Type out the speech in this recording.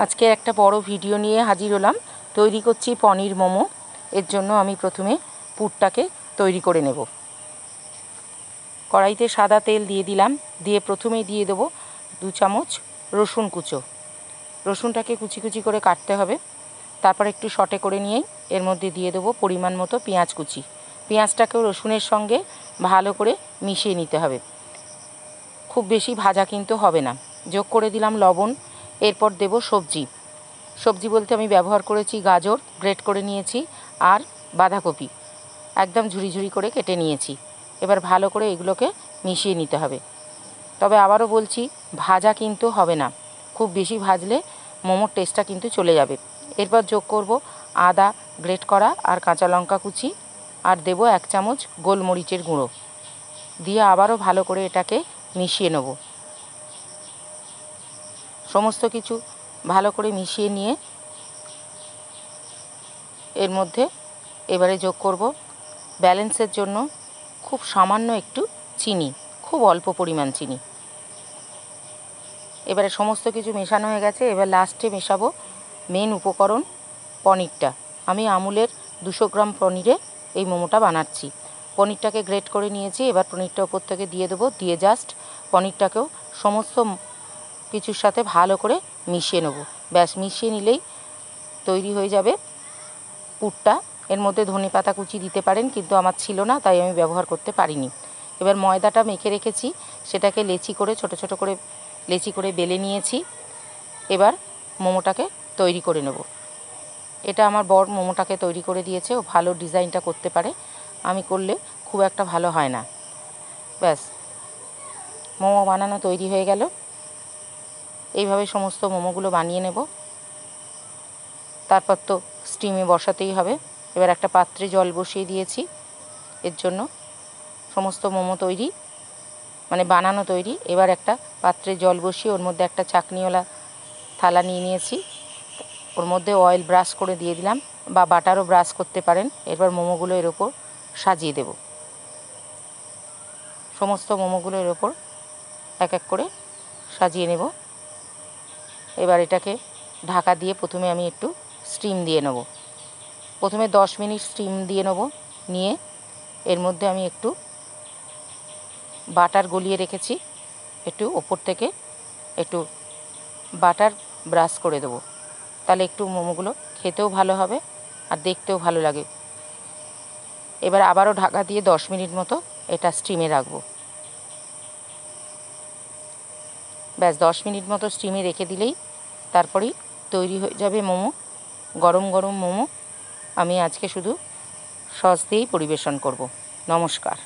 আজকে একটা বড় ভিডিও নিয়ে হাজির হলাম। তৈরি করছি পনির মোমো। এর জন্য আমি প্রথমে পুরটাকে তৈরি করে নেব। কড়াইতে সাদা তেল দিয়ে দিলাম, দিয়ে প্রথমেই দিয়ে দেবো 2 চামচ রসুন কুচো। রসুনটাকে কুচি কুচি করে কাটতে হবে। তারপর একটু সটে করে নিয়েই এর মধ্যে দিয়ে দেবো পরিমাণ মতো পেঁয়াজ কুচি। পেঁয়াজটাকেও রসুনের সঙ্গে ভালো করে মিশিয়ে নিতে হবে। খুব বেশি ভাজা কিন্তু হবে না। যোগ করে দিলাম লবণ। এরপর দেব সবজি বলতে আমি ব্যবহার করেছি গাজর গ্রেট করে নিয়েছি, আর বাঁধাকপি একদম ঝুরি ঝুরি করে কেটে নিয়েছি। এবার ভালো করে এগুলোকে মিশিয়ে নিতে হবে। তবে আবারও বলছি, ভাজা কিন্তু হবে না। খুব বেশি ভাজলে মোমোর টেস্টটা কিন্তু চলে যাবে। এরপর যোগ করব আদা গ্রেট করা আর কাঁচা লঙ্কা কুচি, আর দেব 1 চামচ গোলমরিচের গুঁড়ো, দিয়ে আবারও ভালো করে এটাকে মিশিয়ে নেব। সমস্ত কিছু ভালো করে মিশিয়ে নিয়ে এর মধ্যে এবারে যোগ করব ব্যালেন্সের জন্য খুব সামান্য একটু চিনি, খুব অল্প পরিমাণ চিনি। এবারে সমস্ত কিছু মেশানো হয়ে গেছে। এবার লাস্টে মেশাবো মেন উপকরণ পনিরটা। আমি আমুলের 200 গ্রাম পনিরে এই মোমোটা বানাচ্ছি। পনিরটাকে গ্রেট করে নিয়েছি। এবার পনিরটা ওপর থেকে দিয়ে দেবো, দিয়ে জাস্ট পনিরটাকেও সমস্ত কিছুর সাথে ভালো করে মিশিয়ে নেব। ব্যাস, মিশিয়ে নিলেই তৈরি হয়ে যাবে পুরটা। এর মধ্যে ধনেপাতা কুচি দিতে পারেন, কিন্তু আমার ছিল না, তাই আমি ব্যবহার করতে পারিনি। এবার ময়দাটা মেখে রেখেছি, সেটাকে ছোট ছোট করে লেচি করে বেলে নিয়েছি। এবার মোমোটাকে তৈরি করে নেব। এটা আমার বর মোমোটাকে তৈরি করে দিয়েছে। ও ভালো ডিজাইনটা করতে পারে, আমি করলে খুব একটা ভালো হয় না। ব্যাস, মোমো বানানো তৈরি হয়ে গেল। এইভাবে সমস্ত মোমোগুলো বানিয়ে নেব। তারপর তো স্টিমে বসাতেই হবে। এবার একটা পাত্রে জল বসিয়ে দিয়েছি। এর জন্য সমস্ত মোমো তৈরি, মানে বানানো তৈরি। এবার একটা পাত্রে জল বসিয়ে ওর মধ্যে একটা চাকনিওয়ালা থালা নিয়ে নিয়েছি। ওর মধ্যে অয়েল ব্রাশ করে দিয়ে দিলাম, বা বাটারও ব্রাশ করতে পারেন। এরপর মোমোগুলো এর ওপর সাজিয়ে দেব। সমস্ত মোমোগুলো এর ওপর এক এক করে সাজিয়ে নেব। এবার এটাকে ঢাকা দিয়ে প্রথমে আমি একটু স্টিম দিয়ে নেব। প্রথমে 10 মিনিট স্টিম দিয়ে নেব। নিয়ে এর মধ্যে আমি একটু বাটার গলিয়ে রেখেছি, একটু ওপর থেকে একটু বাটার ব্রাশ করে দেবো। তাহলে একটু মোমোগুলো খেতেও ভালো হবে আর দেখতেও ভালো লাগে। এবার আবারও ঢাকা দিয়ে 10 মিনিট মতো এটা স্টিমে রাখবো। ব্যাস, 10 মিনিট মতো স্টিমে রেখে দিলেই তারপরেই তৈরি হয়ে যাবে মোমো। গরম গরম মোমো আমি আজকে শুধু সস দিয়েই পরিবেশন করব। নমস্কার।